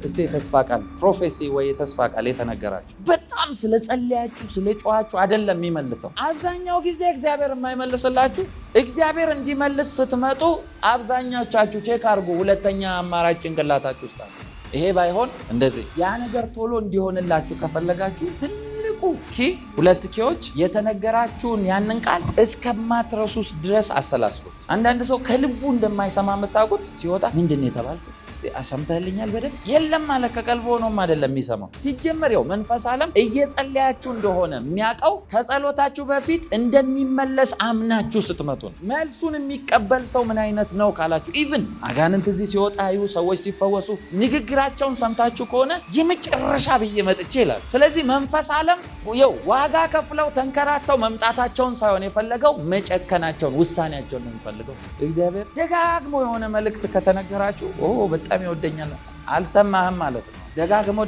እስቲ ተስፋ ቃል ፕሮፌሲ ወይ ተስፋ ቃል የተነገራችሁ በጣም ስለጸለያችሁ ስለጮኻችሁ አይደለም የሚመልሰው። አብዛኛው ጊዜ እግዚአብሔር የማይመልስላችሁ እግዚአብሔር እንዲመልስ ስትመጡ አብዛኛዎቻችሁ ቼክ አድርጉ። ሁለተኛ አማራጭ ጭንቅላታችሁ ውስጥ አለ። ይሄ ባይሆን እንደዚህ ያ ነገር ቶሎ እንዲሆንላችሁ ከፈለጋችሁ ትልቁ ሁለት ኪዎች የተነገራችሁን ያንን ቃል እስከማትረሱስ ድረስ አሰላስሉት። አንዳንድ ሰው ከልቡ እንደማይሰማ የምታውቁት ሲወጣ ምንድን ነው የተባልኩት? እስቲ አሰምተህልኛል በደንብ የለም ማለት ከቀልቦ ሆኖም አይደለም የሚሰማው። ሲጀመር ያው መንፈስ ዓለም እየጸለያችሁ እንደሆነ የሚያውቀው ከጸሎታችሁ በፊት እንደሚመለስ አምናችሁ ስትመጡ ነው። መልሱን የሚቀበል ሰው ምን አይነት ነው ካላችሁ ኢቭን አጋንንት እዚህ ሲወጣዩ ሰዎች ሲፈወሱ ንግግራቸውን ሰምታችሁ ከሆነ የመጨረሻ ብዬ መጥቼ ይላል። ስለዚህ መንፈስ ዓለም ይው ዋጋ ከፍለው ተንከራተው መምጣታቸውን ሳይሆን የፈለገው መጨከናቸውን ውሳኔያቸውን ነው የሚፈልገው። እግዚአብሔር ደጋግሞ የሆነ መልእክት ከተነገራችሁ በጣም ይወደኛል አልሰማህም ማለት ነው። ደጋግሞ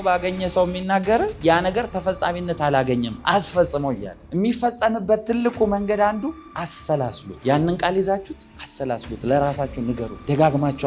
ባገኘ ሰው የሚናገር ያ ነገር ተፈጻሚነት አላገኘም አስፈጽመው እያለ የሚፈጸምበት ትልቁ መንገድ አንዱ አሰላስሉት። ያንን ቃል ይዛችሁት አሰላስሉት፣ ለራሳችሁ ንገሩ፣ ደጋግማችሁ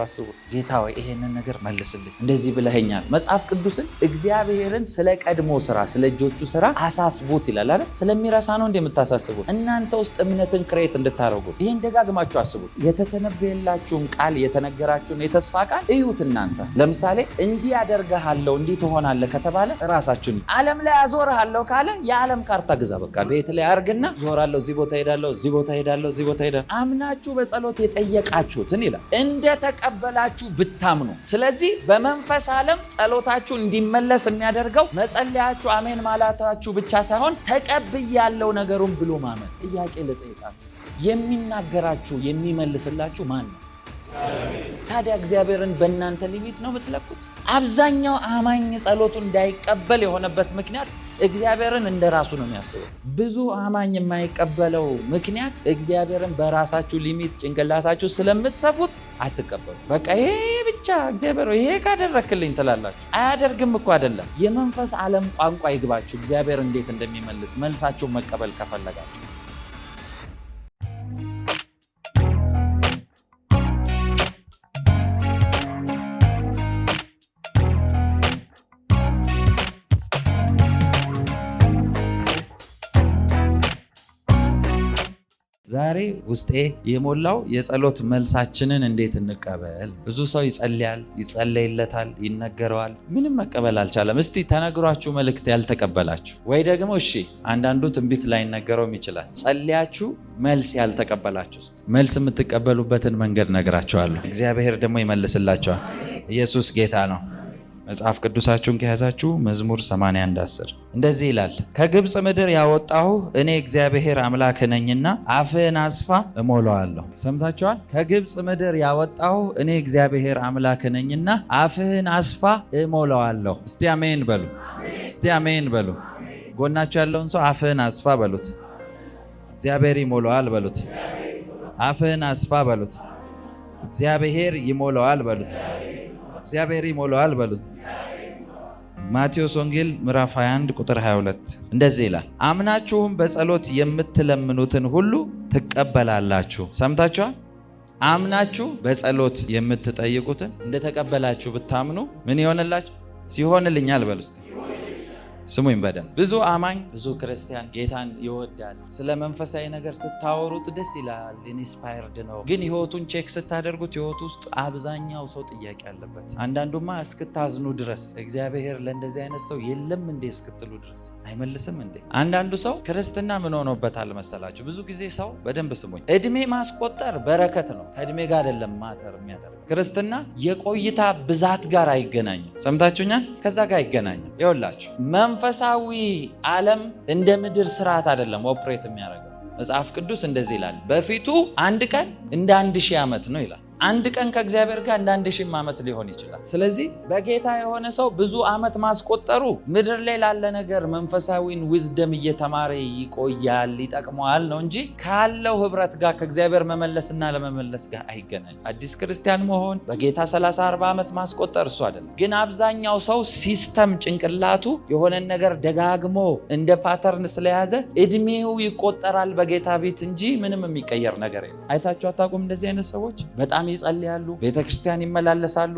አስቡት። ጌታ ወይ ይሄንን ነገር መልስልኝ፣ እንደዚህ ብለኸኛል። መጽሐፍ ቅዱስን እግዚአብሔርን ስለ ቀድሞ ስራ ስለ እጆቹ ስራ አሳስቡት ይላል አይደል? ስለሚረሳ ነው እንደምታሳስቡት እናንተ ውስጥ እምነትን ክሬት እንድታረጉት ይሄን ደጋግማችሁ አስቡት። የተተነበየላችሁን ቃል የተነገራችሁን የተስፋ ቃል እዩት። እናንተ ለምሳሌ እንዲህ ያደርግሃለሁ እንዲህ ትሆናለህ ከተባለ ራሳችሁን ዓለም ላይ አዞርሃለሁ ካለ የዓለም ካርታ ግዛ። በቃ ቤት ላይ አርግና ዞራለሁ፣ እዚህ ቦታ ሄዳለሁ። አምናችሁ በጸሎት የጠየቃችሁትን ይላል እንደተቀበላችሁ ብታምኑ። ስለዚህ በመንፈስ ዓለም ጸሎታችሁ እንዲመለስ የሚያደርገው መጸለያችሁ አሜን ማለታችሁ ብቻ ሳይሆን ተቀብያለሁ ነገሩን ብሎ ማመን። ጥያቄ ልጠይቃችሁ፣ የሚናገራችሁ የሚመልስላችሁ ማን ነው? ታዲያ እግዚአብሔርን በእናንተ ሊሚት ነው የምትለኩት? አብዛኛው አማኝ ጸሎቱን እንዳይቀበል የሆነበት ምክንያት እግዚአብሔርን እንደራሱ ነው የሚያስበው። ብዙ አማኝ የማይቀበለው ምክንያት እግዚአብሔርን በራሳችሁ ሊሚት ጭንቅላታችሁ ስለምትሰፉት አትቀበሉ። በቃ ይሄ ብቻ እግዚአብሔር ይሄ ካደረክልኝ ትላላችሁ። አያደርግም እኮ አይደለም። የመንፈስ ዓለም ቋንቋ ይግባችሁ። እግዚአብሔር እንዴት እንደሚመልስ መልሳችሁን መቀበል ከፈለጋችሁ ዛሬ ውስጤ የሞላው የጸሎት መልሳችንን እንዴት እንቀበል። ብዙ ሰው ይጸልያል፣ ይጸለይለታል፣ ይነገረዋል፣ ምንም መቀበል አልቻለም። እስቲ ተነግሯችሁ መልእክት ያልተቀበላችሁ ወይ ደግሞ አንዳንዱ ትንቢት ላይነገረውም ይችላል ጸልያችሁ መልስ ያልተቀበላችሁ መልስ የምትቀበሉበትን መንገድ ነግራችኋለሁ። እግዚአብሔር ደግሞ ይመልስላችኋል። ኢየሱስ ጌታ ነው። መጽሐፍ ቅዱሳችሁን ከያዛችሁ መዝሙር 81:10 እንደዚህ ይላል፣ ከግብፅ ምድር ያወጣሁ እኔ እግዚአብሔር አምላክ ነኝና አፍህን አስፋ እሞላዋለሁ። ሰምታችኋል? ከግብፅ ምድር ያወጣሁ እኔ እግዚአብሔር አምላክ ነኝና አፍህን አስፋ እሞላዋለሁ። እስቲ አሜን በሉ። ጎናችሁ ያለውን ሰው አፍህን አስፋ በሉት። እግዚአብሔር ይሞላዋል በሉት። አፍህን አስፋ በሉት። እግዚአብሔር ይሞላዋል በሉት። እግዚአብሔር ይሞላዋል በሉት። ማቴዎስ ወንጌል ምዕራፍ 21 ቁጥር 22 እንደዚህ ይላል፣ አምናችሁም በጸሎት የምትለምኑትን ሁሉ ትቀበላላችሁ። ሰምታችኋል? አምናችሁ በጸሎት የምትጠይቁትን እንደተቀበላችሁ ብታምኑ ምን ይሆንላችሁ? ሲሆንልኛል በሉ። ስሙኝ በደንብ። ብዙ አማኝ ብዙ ክርስቲያን ጌታን ይወዳል። ስለ መንፈሳዊ ነገር ስታወሩት ደስ ይላል፣ ኢንስፓየርድ ነው። ግን ህይወቱን ቼክ ስታደርጉት ህይወቱ ውስጥ አብዛኛው ሰው ጥያቄ አለበት። አንዳንዱማ እስክታዝኑ ድረስ እግዚአብሔር ለእንደዚህ አይነት ሰው የለም እንዴ እስክትሉ ድረስ አይመልስም እንዴ። አንዳንዱ ሰው ክርስትና ምን ሆኖበታል መሰላችሁ? ብዙ ጊዜ ሰው በደንብ ስሙኝ፣ እድሜ ማስቆጠር በረከት ነው፣ ከእድሜ ጋር አይደለም ማተር የሚያደርግ። ክርስትና የቆይታ ብዛት ጋር አይገናኝም። ሰምታችሁኛል? ከዛ ጋር አይገናኝም። ይኸውላችሁ መንፈሳዊ ዓለም እንደ ምድር ስርዓት አይደለም ኦፕሬት የሚያደርገው። መጽሐፍ ቅዱስ እንደዚህ ይላል፣ በፊቱ አንድ ቀን እንደ 1000 ዓመት ነው ይላል። አንድ ቀን ከእግዚአብሔር ጋር እንደ 1000 ዓመት ሊሆን ይችላል። ስለዚህ በጌታ የሆነ ሰው ብዙ ዓመት ማስቆጠሩ ምድር ላይ ላለ ነገር መንፈሳዊን ዊዝደም እየተማረ ይቆያል፣ ይጠቅመዋል ነው እንጂ ካለው ህብረት ጋር ከእግዚአብሔር መመለስና ለመመለስ ጋር አይገናኝም። አዲስ ክርስቲያን መሆን በጌታ 30-40 ዓመት ማስቆጠር እሱ አይደለም። ግን አብዛኛው ሰው ሲስተም ጭንቅላቱ የሆነን ነገር ደጋግሞ እንደ ፓተርን ስለያዘ እድሜው ይቆጠራል በጌታ ቤት እንጂ ምንም የሚቀየር ነገር የለም። አይታችሁ አታውቁም? እንደዚህ አይነት ሰዎች በጣም ይጸልያሉ፣ ቤተክርስቲያን ይመላለሳሉ።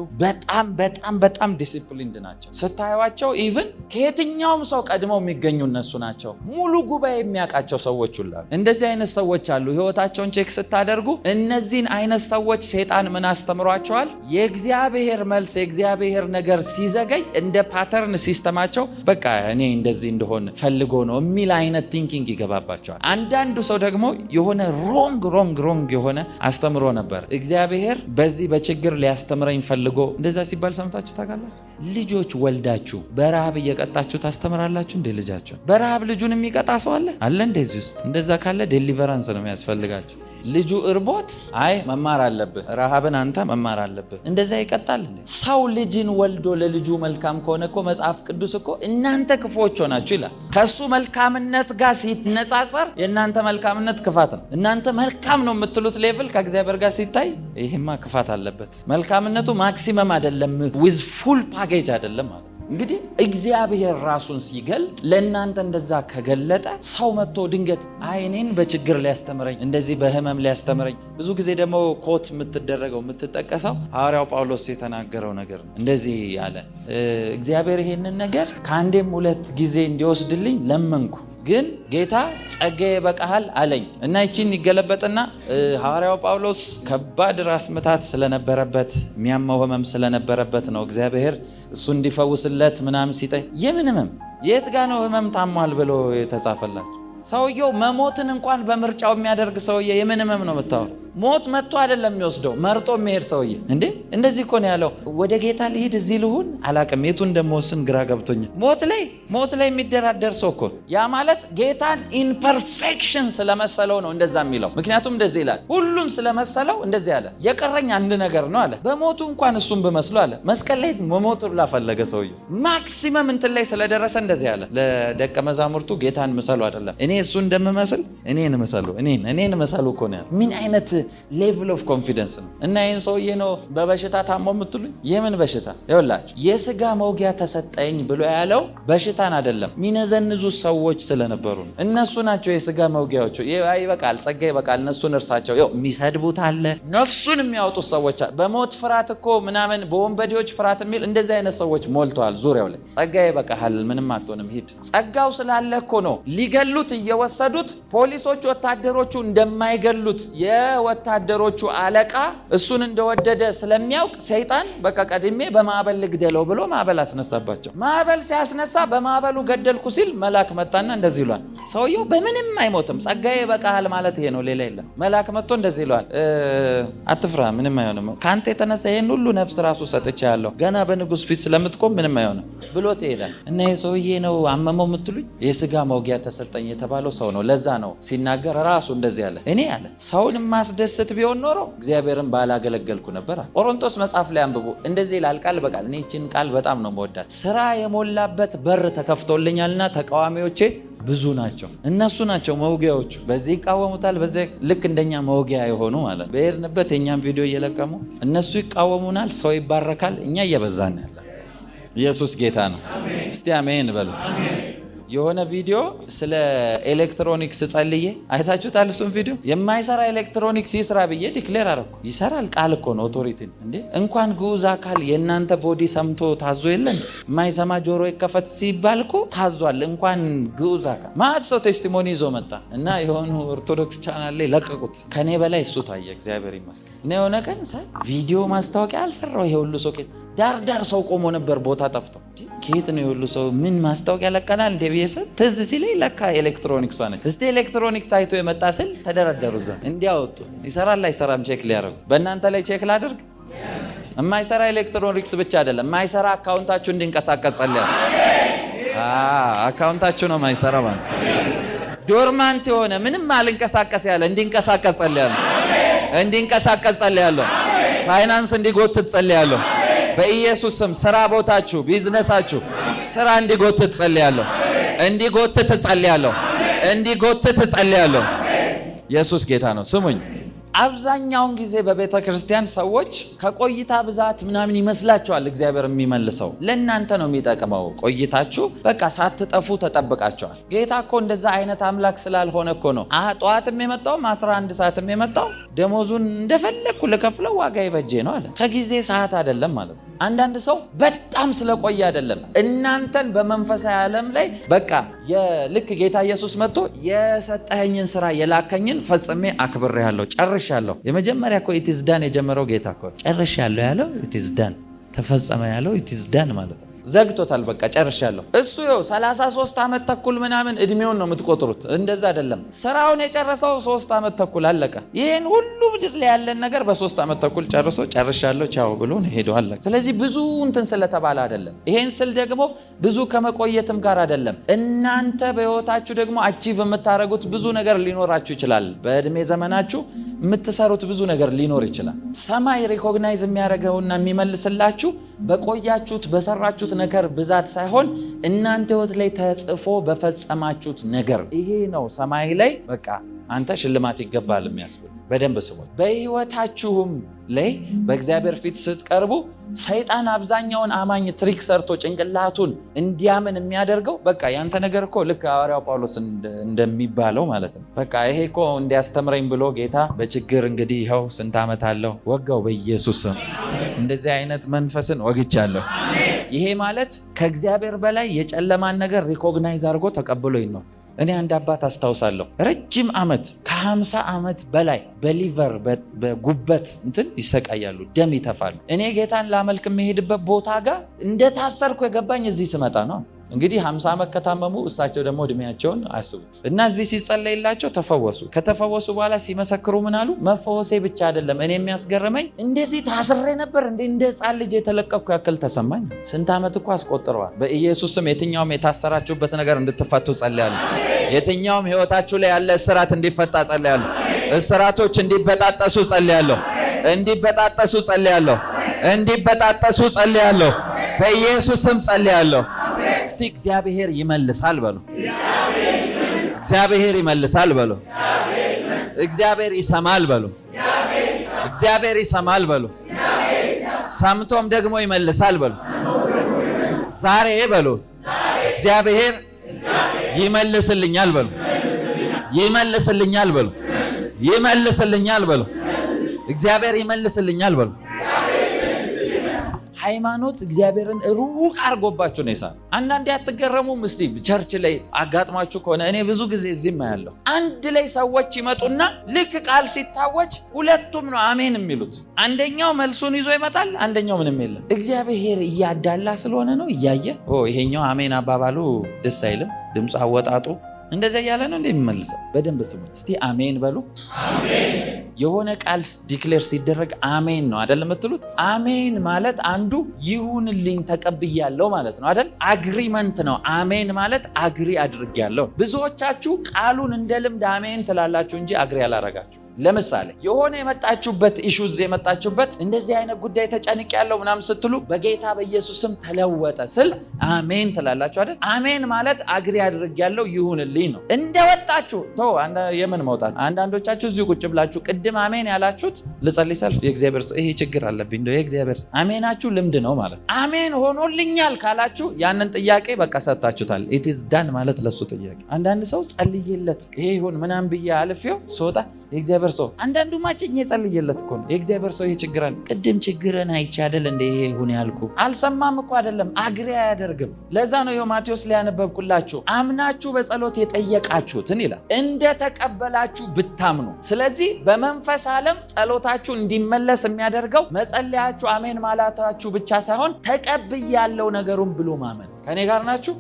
በጣም ዲሲፕሊንድ ናቸው። ስታዩዋቸው ኢቭን ከየትኛውም ሰው ቀድመው የሚገኙ እነሱ ናቸው። ሙሉ ጉባኤ የሚያውቃቸው ሰዎች ሁሉ እንደዚህ አይነት ሰዎች አሉ። ህይወታቸውን ቼክ ስታደርጉ እነዚህን አይነት ሰዎች ሰይጣን ምን አስተምሯቸዋል? የእግዚአብሔር መልስ የእግዚአብሔር ነገር ሲዘገይ እንደ ፓተርን ሲስተማቸው በቃ እኔ እንደዚህ እንደሆነ ፈልጎ ነው የሚል አይነት ቲንኪንግ ይገባባቸዋል። አንዳንዱ ሰው ደግሞ የሆነ ሮንግ የሆነ አስተምሮ ነበር። እግዚአብሔር በዚህ በችግር ሊያስተምረኝ ፈልጎ እንደዛ ሲባል ሰምታችሁ ታውቃላችሁ? ልጆች ወልዳችሁ በረሃብ እየቀጣችሁ ታስተምራላችሁ እንዴ? ልጃችሁ በረሃብ ልጁን የሚቀጣ ሰው አለ እንደዚህ ውስጥ? እንደዛ ካለ ዴሊቨራንስ ነው የሚያስፈልጋችሁ። ልጁ እርቦት አይ መማር አለብህ፣ ረሃብን አንተ መማር አለብህ፣ እንደዛ ይቀጣል እንዴ? ሰው ልጅን ወልዶ ለልጁ መልካም ከሆነ እኮ መጽሐፍ ቅዱስ እኮ እናንተ ክፉዎች ሆናችሁ ይላል። ከሱ መልካምነት ጋር ሲነጻጸር የእናንተ መልካምነት ክፋት ነው። እናንተ መልካም ነው የምትሉት ሌቭል ከእግዚአብሔር ጋር ሲታይ ይሄማ ክፋት አለበት። መልካምነቱ ማክሲመም አይደለም፣ ዊዝ ፉል ፓኬጅ አይደለም ማለት። እንግዲህ እግዚአብሔር ራሱን ሲገልጥ ለእናንተ እንደዛ ከገለጠ ሰው መጥቶ ድንገት እኔን በችግር ሊያስተምረኝ እንደዚህ በህመም ሊያስተምረኝ። ብዙ ጊዜ ደግሞ ኮት የምትደረገው የምትጠቀሰው ሐዋርያው ጳውሎስ የተናገረው ነገር ነው። እንደዚህ ያለ እግዚአብሔር ይሄንን ነገር ከአንዴም 2 ጊዜ እንዲወስድልኝ ለመንኩ፣ ግን ጌታ ጸጋዬ ይበቃሃል አለኝ እና ይቺን ይገለበጥና ሐዋርያው ጳውሎስ ከባድ ራስ ምታት ስለነበረበት የሚያመው ህመም ስለነበረበት ነው እግዚአብሔር እሱ እንዲፈውስለት ምናምን ሲጠይ የምን ህመም የት ጋ ነው ህመም ታሟል ብሎ የተጻፈላቸው? ሰውየው መሞትን እንኳን በምርጫው የሚያደርግ ሰውዬ የምን ህመም ነው የምታወራው? ሞት መጥቶ አይደለም የሚወስደው፣ መርጦ የሚሄድ ሰውዬ እንዴ! እንደዚህ እኮ ነው ያለው። ወደ ጌታ ልሂድ እዚህ ልሁን አላቅም፣ የቱ እንደምወስን ግራ ገብቶኛል። ሞት ላይ የሚደራደር ሰው እኮ ያ ማለት ጌታን ኢንፐርፌክሽን ስለመሰለው ነው እንደዛ የሚለው። ምክንያቱም እንደዚህ ይላል፣ ሁሉን ስለመሰለው እንደዚህ አለ፣ የቀረኝ አንድ ነገር ነው አለ። በሞቱ እንኳን እሱን ብመስሎ አለ። መስቀል ላይ መሞቱ ላፈለገ ሰውዬ ማክሲመም እንትን ላይ ስለደረሰ እንደዚህ አለ ለደቀ መዛሙርቱ፣ ጌታን ምሰሉ አይደለም እኔ እሱ እንደምመስል እኔን መሰሉ እኮ ነው። ምን አይነት ሌቭል ኦፍ ኮንፊደንስ ነው! እና ይህን ሰውዬ ነው በበሽታ ታሞ የምትሉኝ? የምን በሽታ? ይኸውላችሁ የስጋ መውጊያ ተሰጠኝ ብሎ ያለው በሽታን አይደለም፣ ሚነዘንዙ ሰዎች ስለነበሩ ነው። እነሱ ናቸው የስጋ መውጊያዎቹ። ይበቃል፣ ጸጋ ይበቃል፣ እነሱን እርሳቸው። የሚሰድቡት አለ፣ ነፍሱን የሚያወጡት ሰዎች በሞት ፍርሃት እኮ ምናምን በወንበዴዎች ፍርሃት የሚል እንደዚህ አይነት ሰዎች ሞልተዋል ዙሪያው ላይ። ጸጋ ይበቃል፣ ምንም አትሆንም፣ ሂድ። ጸጋው ስላለ እኮ ነው ሊገሉት እየወሰዱት ፖሊሶች ወታደሮቹ እንደማይገሉት የወታደሮቹ አለቃ እሱን እንደወደደ ስለሚያውቅ ሰይጣን በቃ ቀድሜ በማዕበል ልግደለው ብሎ ማዕበል አስነሳባቸው። ማዕበል ሲያስነሳ በማዕበሉ ገደልኩ ሲል መልአክ መጣና እንደዚህ ይሏል፣ ሰውየው በምንም አይሞትም። ጸጋዬ ይበቃሃል ማለት ይሄ ነው፣ ሌላ የለም። መልአክ መጥቶ እንደዚህ ይሏል፣ አትፍራ፣ ምንም አይሆንም፣ ከአንተ የተነሳ ይህን ሁሉ ነፍስ ራሱ ሰጥቼ ያለሁ ገና በንጉሥ ፊት ስለምትቆም ምንም አይሆንም ብሎት ይሄዳል። እና ይህ ሰውዬ ነው አመመው የምትሉኝ? የስጋ መውጊያ ተሰጠኝ የተባለው ሰው ነው። ለዛ ነው ሲናገር ራሱ እንደዚህ ያለ፣ እኔ ያለ ሰውን ማስደሰት ቢሆን ኖሮ እግዚአብሔርን ባላገለገልኩ ነበር። ቆሮንቶስ መጽሐፍ ላይ አንብቡ፣ እንደዚህ ይላል ቃል በቃል። እኔ ይህችን ቃል በጣም ነው መወዳት። ስራ የሞላበት በር ተከፍቶልኛልና ተቃዋሚዎቼ ብዙ ናቸው። እነሱ ናቸው መውጊያዎቹ። በዚህ ይቃወሙታል፣ በዚህ ልክ እንደኛ መውጊያ የሆኑ ማለት ነው። በሄድንበት የእኛም ቪዲዮ እየለቀሙ እነሱ ይቃወሙናል፣ ሰው ይባረካል፣ እኛ እየበዛን ያለ። ኢየሱስ ጌታ ነው። እስቲ አሜን በሉ። የሆነ ቪዲዮ ስለ ኤሌክትሮኒክስ ጸልዬ አይታችሁታል? እሱን ቪዲዮ የማይሰራ ኤሌክትሮኒክስ ይስራ ብዬ ዲክሌር አደረኩ። ይሰራል፣ ቃል እኮ ነው፣ ኦቶሪቲ። እንዴ እንኳን ግዑዝ አካል የእናንተ ቦዲ ሰምቶ ታዞ የለን? የማይሰማ ጆሮ ይከፈት ሲባል እኮ ታዟል። እንኳን ግዑዝ አካል። ማዕት ሰው ቴስቲሞኒ ይዞ መጣ እና የሆኑ ኦርቶዶክስ ቻናል ላይ ለቀቁት። ከኔ በላይ እሱ ታየ፣ እግዚአብሔር ይመስገን። እና የሆነ ቀን ሳይ ቪዲዮ ማስታወቂያ አልሰራው ይሄ ሁሉ ሰው ዳር ሰው ቆሞ ነበር፣ ቦታ ጠፍቶ። ከየት ነው የሁሉ ሰው? ምን ማስታወቂያ ለቀናል እንደ ቤተሰብ ትዝ ሲለኝ ለካ ኤሌክትሮኒክስ ነች። እስቲ ኤሌክትሮኒክስ አይቶ የመጣ ስል ተደረደሩ። እዛ እንዲያወጡ ይሰራል አይሰራም ቼክ ሊያደርጉ። በእናንተ ላይ ቼክ ላደርግ። የማይሰራ ኤሌክትሮኒክስ ብቻ አይደለም፣ የማይሰራ አካውንታችሁ እንዲንቀሳቀስ ጸልያለሁ። አካውንታችሁ ነው የማይሰራ ማለት። ዶርማንት የሆነ ምንም አልንቀሳቀስ ያለ እንዲንቀሳቀስ ጸልያለሁ። እንዲንቀሳቀስ ጸልያለሁ። ፋይናንስ እንዲጎትት ጸልያለሁ። በኢየሱስ ስም ስራ ቦታችሁ፣ ቢዝነሳችሁ ስራ እንዲጎትት ጸልያለሁ። እንዲጎትት ጸልያለሁ። እንዲጎትት ጸልያለሁ። ኢየሱስ ጌታ ነው። ስሙኝ፣ አብዛኛውን ጊዜ በቤተ ክርስቲያን ሰዎች ከቆይታ ብዛት ምናምን ይመስላቸዋል እግዚአብሔር የሚመልሰው። ለእናንተ ነው የሚጠቅመው። ቆይታችሁ በቃ ሳትጠፉ ተጠብቃቸዋል። ጌታ እኮ እንደዛ አይነት አምላክ ስላልሆነ እኮ ነው ጠዋትም የመጣውም 11 ሰዓትም የመጣው ደሞዙን እንደፈለግኩ ልከፍለው ዋጋ ይበጄ ነው አለ። ከጊዜ ሰዓት አይደለም ማለት ነው። አንዳንድ ሰው በጣም ስለቆየ አይደለም። እናንተን በመንፈሳዊ ዓለም ላይ በቃ ልክ ጌታ ኢየሱስ መጥቶ የሰጠኸኝን ስራ የላከኝን ፈጽሜ አክብሬያለሁ፣ ጨርሻለሁ። የመጀመሪያ እኮ ኢት ኢዝ ዳን የጀመረው ጌታ እኮ ጨርሻለሁ ያለው ኢት ኢዝ ዳን፣ ተፈጸመ ያለው ኢት ኢዝ ዳን ማለት ነው። ዘግቶታል። በቃ ጨርሻለሁ። እሱ 33 ዓመት ተኩል ምናምን እድሜውን ነው የምትቆጥሩት። እንደዛ አይደለም። ስራውን የጨረሰው 3 ዓመት ተኩል አለቀ። ይሄን ሁሉ ምድር ላይ ያለን ነገር በ3 ዓመት ተኩል ጨርሶ ጨርሻለሁ ቻው ብሎ ሄዶ አለቀ። ስለዚህ ብዙ እንትን ስለተባለ አይደለም። ይሄን ስል ደግሞ ብዙ ከመቆየትም ጋር አይደለም። እናንተ በህይወታችሁ ደግሞ አቺቭ የምታደርጉት ብዙ ነገር ሊኖራችሁ ይችላል። በእድሜ ዘመናችሁ የምትሰሩት ብዙ ነገር ሊኖር ይችላል። ሰማይ ሪኮግናይዝ የሚያደርገውና የሚመልስላችሁ በቆያችሁት በሰራችሁት ነገር ብዛት ሳይሆን እናንተ ህይወት ላይ ተጽፎ በፈጸማችሁት ነገር። ይሄ ነው ሰማይ ላይ በቃ አንተ ሽልማት ይገባል የሚያስብል። በደንብ ስሙ። በህይወታችሁም ላይ በእግዚአብሔር ፊት ስትቀርቡ ሰይጣን አብዛኛውን አማኝ ትሪክ ሰርቶ ጭንቅላቱን እንዲያምን የሚያደርገው በቃ ያንተ ነገር እኮ ልክ ሐዋርያው ጳውሎስ እንደሚባለው ማለት ነው። በቃ ይሄ እኮ እንዲያስተምረኝ ብሎ ጌታ በችግር እንግዲህ ይኸው ስንት ዓመት አለው ወጋው በኢየሱስ። እንደዚህ አይነት መንፈስን ወግቻለሁ። ይሄ ማለት ከእግዚአብሔር በላይ የጨለማን ነገር ሪኮግናይዝ አድርጎ ተቀብሎኝ ነው። እኔ አንድ አባት አስታውሳለሁ። ረጅም ዓመት ከ50 ዓመት በላይ በሊቨር በጉበት እንትን ይሰቃያሉ፣ ደም ይተፋሉ። እኔ ጌታን ላመልክ የሚሄድበት ቦታ ጋር እንደታሰርኩ የገባኝ እዚህ ስመጣ ነው። እንግዲህ 50 ዓመት ከታመሙ እሳቸው ደግሞ እድሜያቸውን አስቡት እና እዚህ ሲጸለይላቸው ተፈወሱ። ከተፈወሱ በኋላ ሲመሰክሩ ምን አሉ? መፈወሴ ብቻ አይደለም እኔ የሚያስገርመኝ እንደዚህ ታስሬ ነበር እንደ ሕፃን ልጅ የተለቀቅኩ ያክል ተሰማኝ። ስንት ዓመት እኮ አስቆጥረዋል። በኢየሱስ ስም የትኛውም የታሰራችሁበት ነገር እንድትፈቱ ጸልያለሁ። የትኛውም ህይወታችሁ ላይ ያለ እስራት እንዲፈታ ጸልያለሁ። እስራቶች እንዲበጣጠሱ ጸልያለሁ። እንዲበጣጠሱ ጸልያለሁ። እንዲበጣጠሱ ጸልያለሁ። በኢየሱስ ስም ጸልያለሁ። እስቲ እግዚአብሔር ይመልሳል በሉ። እግዚአብሔር ይመልሳል በሉ። እግዚአብሔር ይሰማል በሉ። እግዚአብሔር ይሰማል በሉ። ሰምቶም ደግሞ ይመልሳል በሉ። ዛሬ በሉ እግዚአብሔር ይመልስልኛል በሉ። ይመልስልኛል በሉ። ይመልስልኛል በሉ። እግዚአብሔር ይመልስልኛል በሉ። ሃይማኖት እግዚአብሔርን ሩቅ አርጎባችሁ ነው ይሳል። አንዳንዴ አትገረሙም? እስቲ ቸርች ላይ አጋጥሟችሁ ከሆነ እኔ ብዙ ጊዜ እዚህም ያለው አንድ ላይ ሰዎች ይመጡና ልክ ቃል ሲታወጅ ሁለቱም ነው አሜን የሚሉት። አንደኛው መልሱን ይዞ ይመጣል፣ አንደኛው ምንም የለም። እግዚአብሔር እያዳላ ስለሆነ ነው እያየ ይሄኛው አሜን አባባሉ ደስ አይልም፣ ድምፁ አወጣጡ እንደዛ እያለ ነው እንደሚመልሰው። በደንብ ስሙ እስቲ አሜን በሉ። አሜን። የሆነ ቃል ዲክሌር ሲደረግ አሜን ነው አይደል የምትሉት? አሜን ማለት አንዱ ይሁንልኝ ተቀብያለሁ ማለት ነው አይደል? አግሪመንት ነው። አሜን ማለት አግሪ አድርጌያለሁ። ብዙዎቻችሁ ቃሉን እንደ ልምድ አሜን ትላላችሁ እንጂ አግሪ አላረጋችሁ። ለምሳሌ የሆነ የመጣችሁበት ኢሹዝ የመጣችሁበት እንደዚህ አይነት ጉዳይ ተጨንቅ ያለው ምናምን ስትሉ በጌታ በኢየሱስም ተለወጠ ስል አሜን ትላላችሁ አይደል? አሜን ማለት አግሪ አድርጌያለሁ ይሁንልኝ ነው። እንደወጣችሁ የምን መውጣት? አንዳንዶቻችሁ እዚሁ ቁጭ ብላችሁ ቅድም አሜን ያላችሁት ልጸልይ ሰልፍ የእግዚአብሔር ሰው ይሄ ችግር አለብኝ እንደው የእግዚአብሔር አሜናችሁ ልምድ ነው ማለት። አሜን ሆኖልኛል ካላችሁ ያንን ጥያቄ በቃ ሰጣችሁታል። ኢት ኢዝ ዳን ማለት ለሱ ጥያቄ። አንዳንድ ሰው ጸልዬለት ይሄ ይሁን ምናምን ብዬ አልፌው ስወጣ የእግዚአብሔር ሰው አንዳንዱ ማጭኝ የጸልየለት እኮ ነው። የእግዚአብሔር ሰው ይሄ ችግራን ቅድም ችግርን አይቼ አይደል እንደ ይሄ ይሁን ያልኩ አልሰማም እኮ አይደለም አግሪ አያደርግም። ለዛ ነው ማቴዎስ ላይ ያነበብኩላችሁ አምናችሁ በጸሎት የጠየቃችሁትን ይላል እንደተቀበላችሁ ብታምኑ። ስለዚህ በመንፈስ ዓለም ጸሎታችሁ እንዲመለስ የሚያደርገው መጸለያችሁ አሜን ማለታችሁ ብቻ ሳይሆን ተቀብያለሁ ነገሩን ብሎ ማመን። ከኔ ጋር ናችሁ?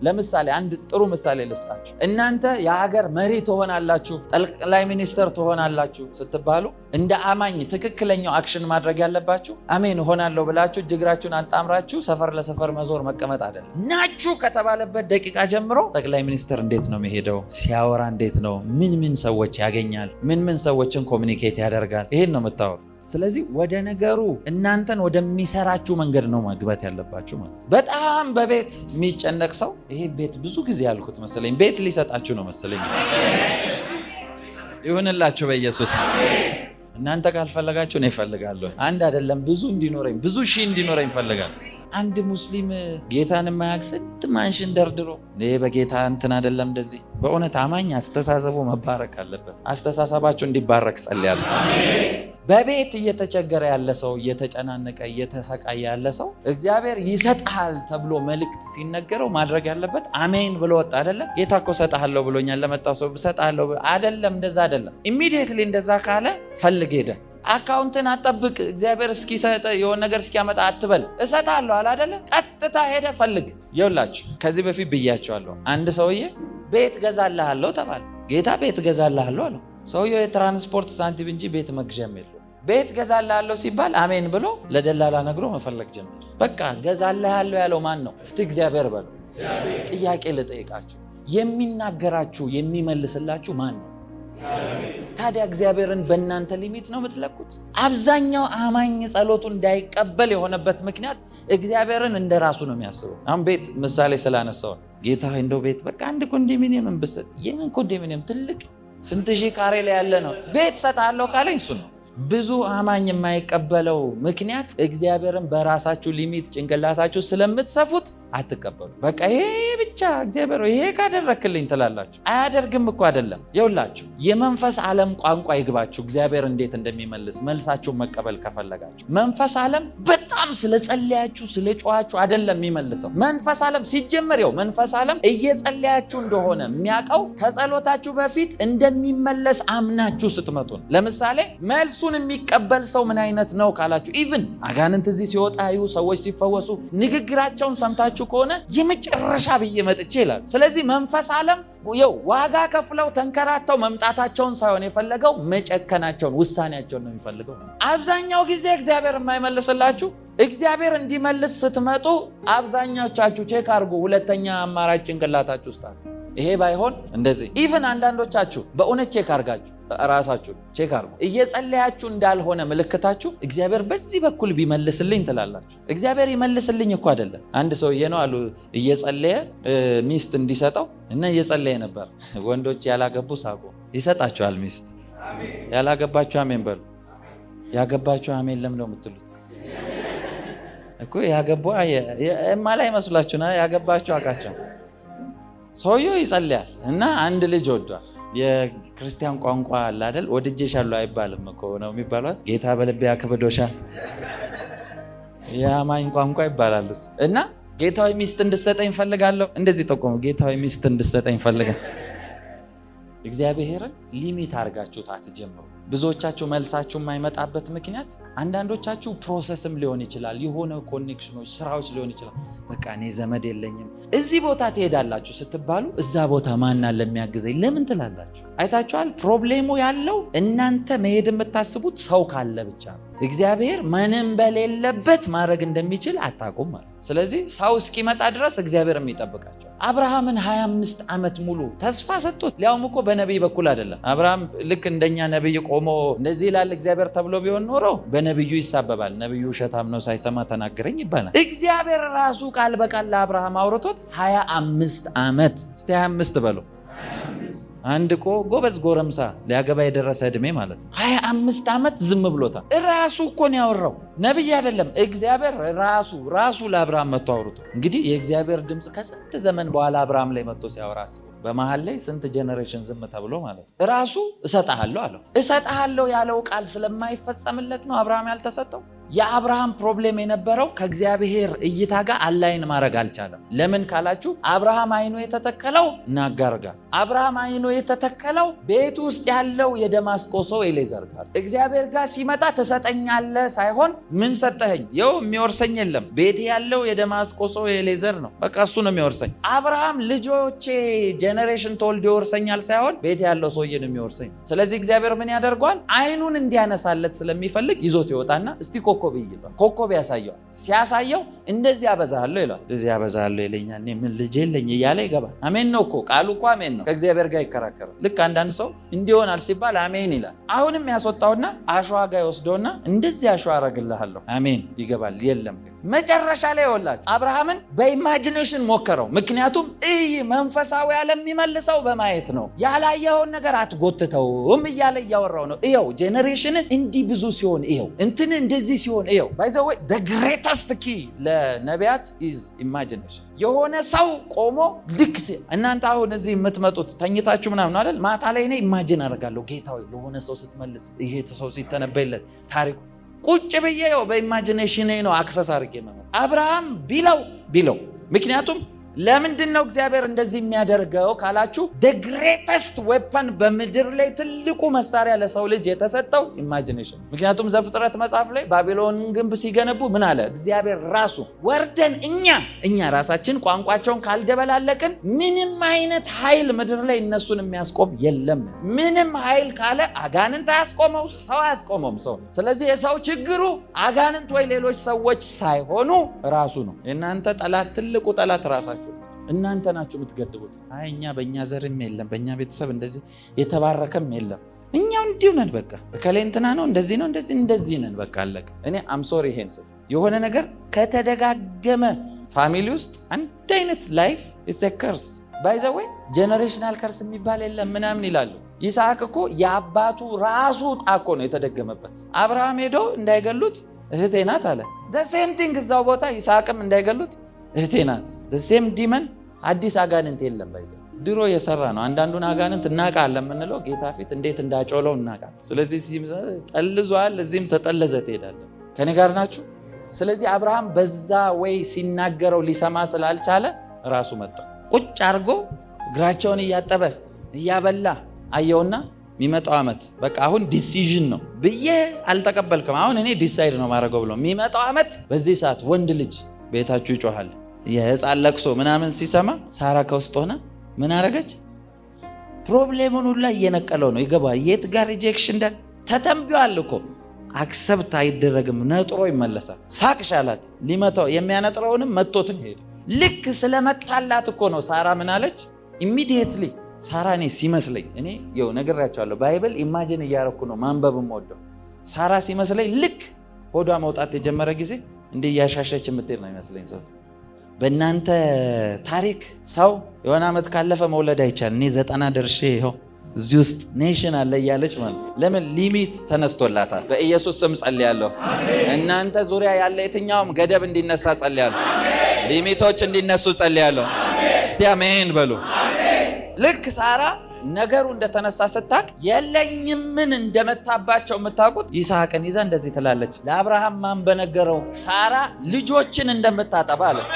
ለምሳሌ አንድ ጥሩ ምሳሌ ልስጣችሁ። እናንተ የሀገር መሪ ትሆናላችሁ፣ ጠቅላይ ሚኒስትር ትሆናላችሁ ስትባሉ እንደ አማኝ ትክክለኛው አክሽን ማድረግ ያለባችሁ አሜን ሆናለሁ ብላችሁ እጅግራችሁን አንጣምራችሁ ሰፈር ለሰፈር መዞር መቀመጥ አይደለም። ናችሁ ከተባለበት ደቂቃ ጀምሮ ጠቅላይ ሚኒስትር እንዴት ነው የሚሄደው? ሲያወራ እንዴት ነው? ምን ሰዎች ያገኛል? ምን ሰዎችን ኮሚኒኬት ያደርጋል? ይሄን ነው የምታወሩ። ስለዚህ ወደ ነገሩ እናንተን ወደሚሰራችሁ መንገድ ነው መግባት ያለባችሁ ማለት። በጣም በቤት የሚጨነቅ ሰው ይሄ ቤት ብዙ ጊዜ ያልኩት መሰለኝ ቤት ሊሰጣችሁ ነው መሰለኝ። ይሁንላችሁ በኢየሱስ። እናንተ ካልፈለጋችሁ እኔ እፈልጋለሁ። አንድ አይደለም ብዙ እንዲኖረኝ፣ ብዙ ሺህ እንዲኖረኝ እፈልጋለሁ። አንድ ሙስሊም ጌታን የማያውቅ ስንት ማንሽን ደርድሮ ይሄ በጌታ እንትን አይደለም እንደዚህ። በእውነት አማኝ አስተሳሰቡ መባረክ አለበት። አስተሳሰባችሁ እንዲባረክ ጸልያለሁ። በቤት እየተቸገረ ያለ ሰው፣ እየተጨናነቀ እየተሰቃየ ያለ ሰው እግዚአብሔር ይሰጥሃል ተብሎ መልእክት ሲነገረው ማድረግ ያለበት አሜን ብሎ ወጣ። አይደለም ጌታ እኮ ሰጥሃለሁ ብሎኛል ለመጣው ሰው ሰጥሃለሁ አይደለም፣ እንደዛ አይደለም። ኢሚዲየትሊ እንደዛ ካለ ፈልግ ሄደ አካውንትን አጠብቅ እግዚአብሔር እስኪሰጥ የሆነ ነገር እስኪያመጣ አትበል። እሰጥሃለሁ አለ አይደለ? ቀጥታ ሄደ ፈልግ። ይኸውላችሁ ከዚህ በፊት ብያቸዋለሁ። አንድ ሰውዬ ቤት ገዛልሃለሁ ተባለ። ጌታ ቤት ገዛልሃለሁ አለው። ሰውየው የትራንስፖርት ሳንቲም እንጂ ቤት መግዣም የለው። ቤት ገዛልሃለሁ ሲባል አሜን ብሎ ለደላላ ነግሮ መፈለግ ጀመረ። በቃ ገዛልሃለሁ ያለው ማን ነው? እስቲ እግዚአብሔር በለው። ጥያቄ ልጠይቃችሁ፣ የሚናገራችሁ የሚመልስላችሁ ማን ነው? ታዲያ እግዚአብሔርን በእናንተ ሊሚት ነው የምትለኩት? አብዛኛው አማኝ ጸሎቱ እንዳይቀበል የሆነበት ምክንያት እግዚአብሔርን እንደ ራሱ ነው የሚያስበው። አሁን ቤት ምሳሌ ስላነሳው ጌታ እንደው ቤት በቃ አንድ ኮንዶሚኒየም እንብሰጥ። የምን ኮንዶሚኒየም? ትልቅ ስንት ሺህ ካሬ ላይ ያለ ነው። ቤት ሰጣለሁ ካለኝ እሱ ነው። ብዙ አማኝ የማይቀበለው ምክንያት እግዚአብሔርን በራሳችሁ ሊሚት ጭንቅላታችሁ ስለምትሰፉት አትቀበሉ። በቃ ይሄ ብቻ እግዚአብሔር ይሄ ካደረክልኝ ትላላችሁ። አያደርግም እኮ አይደለም። ይኸውላችሁ የመንፈስ ዓለም ቋንቋ ይግባችሁ። እግዚአብሔር እንዴት እንደሚመልስ መልሳችሁን መቀበል ከፈለጋችሁ መንፈስ ዓለም በጣም ስለጸለያችሁ ስለጮኻችሁ አይደለም የሚመልሰው። መንፈስ ዓለም ሲጀመር ይኸው መንፈስ ዓለም እየጸለያችሁ እንደሆነ የሚያውቀው ከጸሎታችሁ በፊት እንደሚመለስ አምናችሁ ስትመጡ ነው። ለምሳሌ መልሱን የሚቀበል ሰው ምን አይነት ነው ካላችሁ፣ ኢቭን አጋንንት እዚህ ሲወጣ ሰዎች ሲፈወሱ ንግግራቸውን ሰምታችሁ ከሆነ የመጨረሻ ብዬ መጥቼ ይላል። ስለዚህ መንፈስ ዓለም ዋጋ ከፍለው ተንከራተው መምጣታቸውን ሳይሆን የፈለገው መጨከናቸውን፣ ውሳኔያቸውን ነው የሚፈልገው። አብዛኛው ጊዜ እግዚአብሔር የማይመልስላችሁ እግዚአብሔር እንዲመልስ ስትመጡ አብዛኛዎቻችሁ ቼክ አድርጉ። ሁለተኛ አማራጭ ጭንቅላታችሁ ውስጥ አለ። ይሄ ባይሆን እንደዚህ ኢቭን አንዳንዶቻችሁ በእውነት ቼክ አድርጋችሁ ራሳችሁ ቼክ አድርጉ። እየጸለያችሁ እንዳልሆነ ምልክታችሁ እግዚአብሔር በዚህ በኩል ቢመልስልኝ ትላላችሁ። እግዚአብሔር ይመልስልኝ እኮ አይደለም። አንድ ሰውዬ ነው አሉ እየጸለየ ሚስት እንዲሰጠው እና እየጸለየ ነበር። ወንዶች ያላገቡ ሳቁ። ይሰጣችኋል ሚስት። ያላገባችሁ አሜን በሉ። ያገባችሁ አሜን ለምን ነው የምትሉት? እኮ ያገቡ እማላይ መስላችሁ ነው። ያገባችሁ አቃቸው። ሰውየው ይጸልያል እና አንድ ልጅ ወዷል። የክርስቲያን ቋንቋ አለ አይደል? ወድጄሻለሁ አይባልም እኮ ነው የሚባለው። ጌታ በልቤ አክብዶሻል የአማኝ ቋንቋ ይባላል እሱ። እና ጌታዊ ሚስት እንድሰጠኝ ፈልጋለሁ። እንደዚህ ጠቆሙ። ጌታዊ ሚስት እንድሰጠኝ ፈልጋለሁ። እግዚአብሔርን ሊሚት አድርጋችሁት አትጀምሩ። ብዙዎቻችሁ መልሳችሁ የማይመጣበት ምክንያት አንዳንዶቻችሁ ፕሮሰስም ሊሆን ይችላል፣ የሆነ ኮኔክሽኖች ስራዎች ሊሆን ይችላል። በቃ እኔ ዘመድ የለኝም እዚህ ቦታ ትሄዳላችሁ ስትባሉ እዛ ቦታ ማን አለ የሚያግዘኝ ለምን ትላላችሁ? አይታችኋል። ፕሮብሌሙ ያለው እናንተ መሄድ የምታስቡት ሰው ካለ ብቻ ነው። እግዚአብሔር ምንም በሌለበት ማድረግ እንደሚችል አታውቁም ማለት። ስለዚህ ሰው እስኪመጣ ድረስ እግዚአብሔር የሚጠብቃቸው። አብርሃምን 25 ዓመት ሙሉ ተስፋ ሰጥቶት፣ ሊያውም እኮ በነቢይ በኩል አይደለም። አብርሃም ልክ እንደኛ ነቢይ ቆሞ እንደዚህ ይላል እግዚአብሔር ተብሎ ቢሆን ኖሮ በነቢዩ ይሳበባል። ነቢዩ ውሸታም ነው ሳይሰማ ተናገረኝ ይባላል። እግዚአብሔር ራሱ ቃል በቃል ለአብርሃም አውርቶት 25 ዓመት እስቲ 25 በሎ አንድ ጎበዝ ጎረምሳ ሊያገባ የደረሰ ዕድሜ ማለት ነው። 25 ዓመት ዝም ብሎታል። ራሱ እኮ ነው ያወራው፣ ነቢይ አይደለም። እግዚአብሔር ራሱ ለአብርሃም መጥቶ አውርቶ። እንግዲህ የእግዚአብሔር ድምፅ ከስንት ዘመን በኋላ አብርሃም ላይ መጥቶ ሲያወራ አስበው። በመሃል ላይ ስንት ጄኔሬሽን ዝም ተብሎ ማለት ነው። ራሱ እሰጥሃለሁ አለው። እሰጥሃለሁ ያለው ቃል ስለማይፈጸምለት ነው አብርሃም ያልተሰጠው። የአብርሃም ፕሮብሌም የነበረው ከእግዚአብሔር እይታ ጋር አላይን ማድረግ አልቻለም። ለምን ካላችሁ አብርሃም አይኑ የተተከለው ናጋር ጋር፣ አብርሃም አይኑ የተተከለው ቤት ውስጥ ያለው የደማስቆ ሰው ኤሌዘር ጋር። እግዚአብሔር ጋር ሲመጣ ትሰጠኛለህ ሳይሆን ምን ሰጠኸኝ? ይኸው የሚወርሰኝ የለም። ቤት ያለው የደማስቆ ሰው ኤሌዘር ነው። በቃ እሱ ነው የሚወርሰኝ። አብርሃም ልጆቼ ጄኔሬሽን ተወልዶ ይወርሰኛል ሳይሆን ቤት ያለው ሰውዬ ነው የሚወርሰኝ። ስለዚህ እግዚአብሔር ምን ያደርገዋል? አይኑን እንዲያነሳለት ስለሚፈልግ ይዞት ይወጣና እስቲ ኮከብ ይላል። ኮከብ ያሳየዋል። ሲያሳየው እንደዚህ አበዛሃለሁ ይላል። እንደዚህ አበዛሃለሁ ይለኛል። እኔ ምን ልጅ የለኝ እያለ ይገባል። አሜን ነው እኮ ቃሉ እኮ አሜን ነው። ከእግዚአብሔር ጋር ይከራከራል። ልክ አንዳንድ ሰው እንዲሆናል ሲባል አሜን ይላል። አሁንም ያስወጣውና አሸዋ ጋር ይወስደውና እንደዚህ አሸዋ አረግልሃለሁ አሜን ይገባል። የለም ግን መጨረሻ ላይ ይወላችሁ አብርሃምን በኢማጂኔሽን ሞከረው። ምክንያቱም መንፈሳዊ ዓለም የሚመልሰው በማየት ነው። ያላየኸውን ነገር አትጎትተውም እያለ እያወራው ነው። ይኸው ጄኔሬሽን እንዲህ ብዙ ሲሆን፣ ይኸው እንትን እንደዚህ ሲሆን፣ ይኸው ባይ ዘ ዌይ the greatest key ለነቢያት is imagination። የሆነ ሰው ቆሞ ልክ እናንተ አሁን እዚህ የምትመጡት ተኝታችሁ ምናምን አይደል? ማታ ላይ እኔ ኢማጂን አደርጋለሁ ጌታ ሆይ ለሆነ ሰው ስትመልስ፣ ይሄ ሰው ሲተነበይለት ታሪኩ ቁጭ ብዬ ነው በኢማጂኔሽን ነው አክሰስ አድርጌ ማለት። አብርሃም ቢለው ምክንያቱም ለምንድን ነው እግዚአብሔር እንደዚህ የሚያደርገው ካላችሁ the greatest weapon በምድር ላይ ትልቁ መሳሪያ ለሰው ልጅ የተሰጠው ኢማጂኔሽን። ምክንያቱም ዘፍጥረት መጽሐፍ ላይ ባቢሎንን ግንብ ሲገነቡ ምን አለ እግዚአብሔር ራሱ ወርደን እኛ ራሳችን ቋንቋቸውን ካልደበላለቅን ምንም አይነት ኃይል ምድር ላይ እነሱን የሚያስቆም የለም። ምንም ኃይል ካለ አጋንንት አያስቆመው፣ ሰው አያስቆመውም ሰው። ስለዚህ የሰው ችግሩ አጋንንት ወይ ሌሎች ሰዎች ሳይሆኑ ራሱ ነው። የእናንተ ጠላት ትልቁ ጠላት ራሳችሁ እናንተ ናችሁ የምትገድቡት። እኛ በእኛ ዘርም የለም፣ በእኛ ቤተሰብ እንደዚህ የተባረከም የለም። እኛው እንዲሁ ነን። በቃ እከሌ እንትና ነው እንደዚህ ነው እንደዚህ ነን። በቃ አለቀ። እኔ አምሶሪ ይሄን ስል የሆነ ነገር ከተደጋገመ ፋሚሊ ውስጥ አንድ አይነት ላይፍ ኢዝ ኤ ከርስ። ባይ ዘ ዌይ ጄኔሬሽናል ከርስ የሚባል የለም ምናምን ይላሉ። ይስሐቅ እኮ የአባቱ ራሱ ዕጣ እኮ ነው የተደገመበት። አብርሃም ሄዶ እንዳይገሉት እህቴ ናት አለ። ሴም ቲንግ እዛው ቦታ ይስሐቅም እንዳይገሉት እህቴ ናት። ሴም ዲመን አዲስ አጋንንት የለም። ባይዘ ድሮ የሰራ ነው። አንዳንዱን አጋንንት እናቃለን የምንለው ጌታ ፊት እንዴት እንዳጮለው እናቃለን። ስለዚህ ጠልዟል፣ እዚህም ተጠለዘ ትሄዳለን። ከኔ ጋር ናችሁ? ስለዚህ አብርሃም በዛ ወይ ሲናገረው ሊሰማ ስላልቻለ ራሱ መጣ። ቁጭ አድርጎ እግራቸውን እያጠበ እያበላ አየውና የሚመጣው ዓመት በቃ አሁን ዲሲዥን ነው ብዬ አልተቀበልክም። አሁን እኔ ዲሳይድ ነው ማድረገው ብሎ የሚመጣው ዓመት በዚህ ሰዓት ወንድ ልጅ ቤታችሁ ይጮሃል። የህፃን ለቅሶ ምናምን ሲሰማ ሳራ ከውስጥ ሆና ምን አረገች? ፕሮብሌሙን ሁላ እየነቀለው ነው። ይገባ የት ጋር ሪጀክሽን እንዳለ ተተንብዮአል እኮ። አክሰብት አይደረግም፣ ነጥሮ ይመለሳል። ሳቅሻላት ሊመታው የሚያነጥረውንም መቶትን ሄደ። ልክ ስለመጣላት እኮ ነው ሳራ ምን አለች? ኢሚዲየትሊ ሳራ እኔ ሲመስለኝ እኔ ይኸው ነግራቸዋለሁ። ባይብል ኢማጂን እያረኩ ነው ማንበብም ወደው። ሳራ ሲመስለኝ ልክ ሆዷ መውጣት የጀመረ ጊዜ እንዲህ እያሻሸች የምትሄድ ነው ይመስለኝ። ሰው በእናንተ ታሪክ ሰው የሆነ ዓመት ካለፈ መውለድ አይቻል። እኔ 90 ደርሼ ይኸው እዚህ ውስጥ ኔሽን አለ እያለች ማለት ለምን ሊሚት ተነስቶላታል። በኢየሱስ ስም ጸልያለሁ። እናንተ ዙሪያ ያለ የትኛውም ገደብ እንዲነሳ ጸልያለሁ። ሊሚቶች እንዲነሱ ጸልያለሁ። እስቲ አሜን በሉ። ልክ ሳራ ነገሩ እንደተነሳ ስታቅ የለኝምን እንደመታባቸው የምታውቁት ይስሐቅን ይዛ እንደዚህ ትላለች። ለአብርሃም ማን በነገረው ሳራ ልጆችን እንደምታጠባ አለች።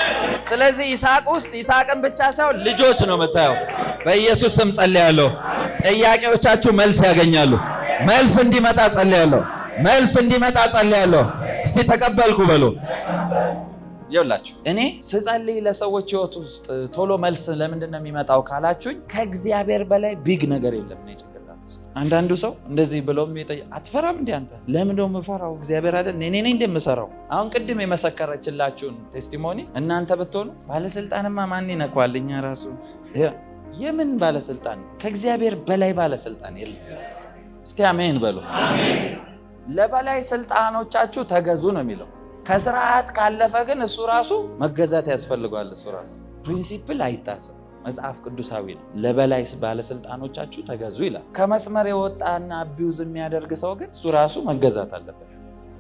ስለዚህ ይስሐቅ ውስጥ ይስሐቅን ብቻ ሳይሆን ልጆች ነው የምታየው። በኢየሱስ ስም ጸልያለሁ። ጥያቄዎቻችሁ መልስ ያገኛሉ። መልስ እንዲመጣ ጸልያለሁ። መልስ እንዲመጣ ጸልያለሁ። እስቲ ተቀበልኩ በሉ። ይኸውላችሁ እኔ ስጸልይ ለሰዎች ህይወት ውስጥ ቶሎ መልስ ለምንድን ነው የሚመጣው ካላችሁኝ፣ ከእግዚአብሔር በላይ ቢግ ነገር የለም ነው ጭንቅላት ውስጥ። አንዳንዱ ሰው እንደዚህ ብሎም አትፈራም እንዴ አንተ? ለምን ነው የምፈራው? እግዚአብሔር አይደል እኔ ነኝ እንደምሰራው። አሁን ቅድም የመሰከረችላችሁን ቴስቲሞኒ እናንተ ብትሆኑ ባለስልጣንማ ማን ይነኳል? እኛ ራሱ የምን ባለስልጣን? ከእግዚአብሔር በላይ ባለስልጣን የለም። እስቲ አሜን በሉ። ለበላይ ስልጣኖቻችሁ ተገዙ ነው የሚለው። ከስርዓት ካለፈ ግን እሱ ራሱ መገዛት ያስፈልገዋል። እሱ ራሱ ፕሪንሲፕል አይታሰብ፣ መጽሐፍ ቅዱሳዊ ነው። ለበላይ ባለስልጣኖቻችሁ ተገዙ ይላል። ከመስመር የወጣና አቢዩዝ የሚያደርግ ሰው ግን እሱ ራሱ መገዛት አለበት።